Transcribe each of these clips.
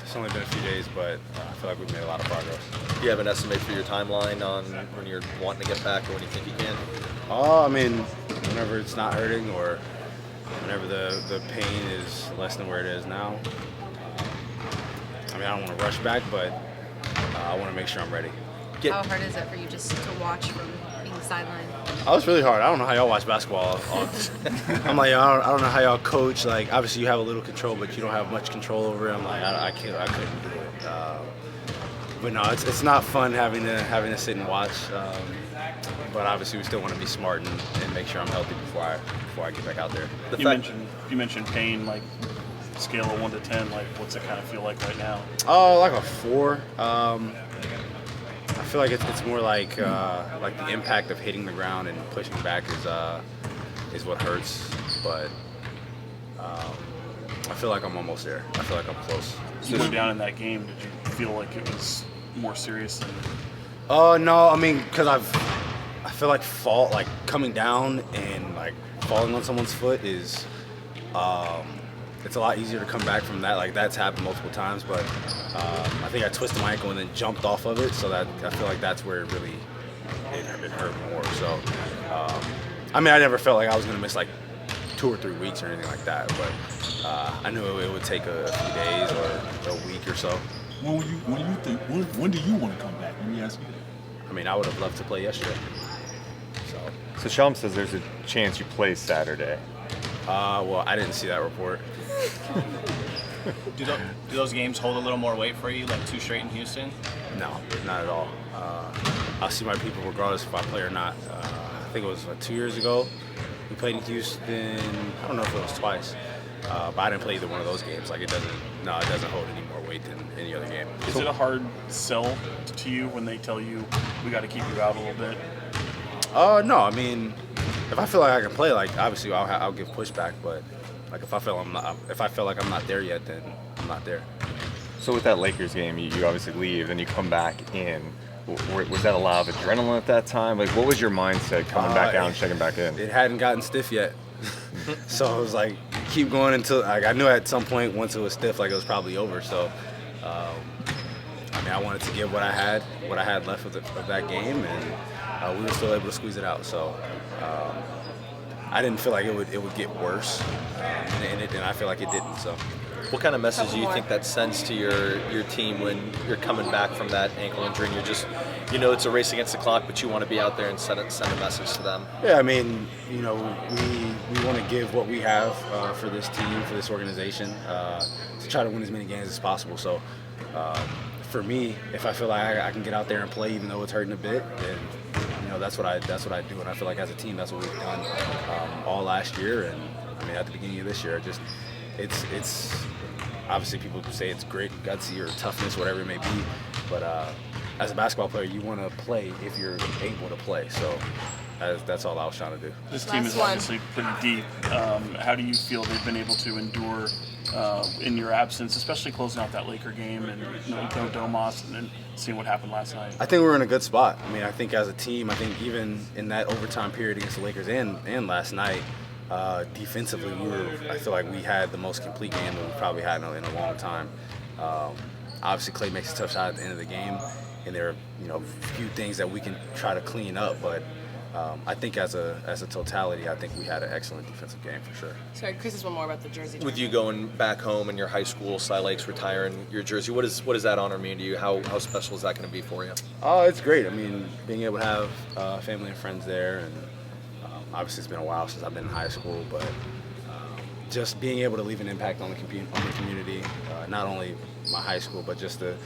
It's only been a few days, but I feel like we've made a lot of progress. Do you have an estimate for your timeline on when you're wanting to get back or when you think you can? I mean, whenever it's not hurting or whenever the pain is less than where it is now. I don't want to rush back, but I want to make sure I'm ready. How hard is it for you just to watch from being sidelined? Oh, it's really hard. I don't know how y'all watch basketball. I'm like, I don't know how y'all coach. Like, obviously you have a little control, but you don't have much control over it. I'm like, I couldn't do it. But no, it's not fun having to sit and watch. But obviously we still want to be smart and make sure I'm healthy before I get back out there. You mentioned pain, like scale of 1 to 10. Like, what's it kind of feel like right now? Oh, like a 4. I feel like it's more like the impact of hitting the ground and pushing back is what hurts, but I feel like I'm almost there. I feel like I'm close. So you down in that game, did you feel like it was more serious than? No, I mean, because I feel like coming down and like falling on someone's foot is it's a lot easier to come back from that. Like, that's happened multiple times, but I think I twisted my ankle and then jumped off of it, so that I feel like that's where it hurt more. So I never felt like I was gonna miss like 2 or 3 weeks or anything like that, but I knew it would take a few days or a week or so. When do you want to come back? Let me ask you that. I would have loved to play yesterday. So Shelm says there's a chance you play Saturday. Well, I didn't see that report. Do those games hold a little more weight for you, like 2 straight in Houston? No, not at all. I'll see my people regardless if I play or not. I think it was 2 years ago. We played in Houston. I don't know if it was twice, but I didn't play either one of those games. Like, it doesn't hold any more weight than any other game. Is it a hard sell to you when they tell you we got to keep you out a little bit? No. If I feel like I can play, like, obviously I'll give pushback, but like if I feel like I'm not there yet, then I'm not there. So with that Lakers game, you obviously leave and you come back in. Was that a lot of adrenaline at that time? Like, what was your mindset coming back out and checking back in? It hadn't gotten stiff yet, so I was like, keep going until I knew at some point once it was stiff, like it was probably over. So, I wanted to give what I had left of that game, and we were still able to squeeze it out. So. I didn't feel like it would get worse, and I feel like it didn't. So, what kind of message do you think that sends to your team when you're coming back from that ankle injury and you're just, it's a race against the clock, but you want to be out there and send a message to them? Yeah, we want to give what we have for this team, for this organization, to try to win as many games as possible. So, for me, if I feel like I can get out there and play even though it's hurting a bit, then that's what I do, and I feel like as a team that's what we've done all last year, and at the beginning of this year, it's obviously people say it's great gutsy or toughness, whatever it may be, but as a basketball player, you want to play if you're able to play. So that's all I was trying to do. This team is obviously pretty deep. How do you feel they've been able to endure in your absence, especially closing out that Laker game and no Domas and then seeing what happened last night? I think we're in a good spot. I think as a team, I think even in that overtime period against the Lakers and last night, defensively, I feel like we had the most complete game that we've probably had in a long time. Obviously, Klay makes a tough shot at the end of the game, and there are a few things that we can try to clean up, but I think as a totality, I think we had an excellent defensive game for sure. Sorry, Chris has one more about the jersey. With you going back home in your high school, Cy Lakes retiring your jersey, what does that honor mean to you? How special is that going to be for you? Oh, it's great. Being able to have family and friends there, and obviously it's been a while since I've been in high school, but just being able to leave an impact on the community, not only my high school, but just the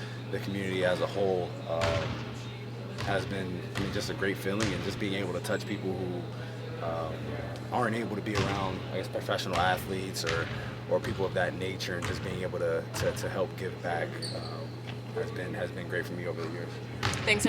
community as a whole. Has been just a great feeling, and just being able to touch people who aren't able to be around, I guess, professional athletes or people of that nature, and just being able to help give back has been great for me over the years. Thanks.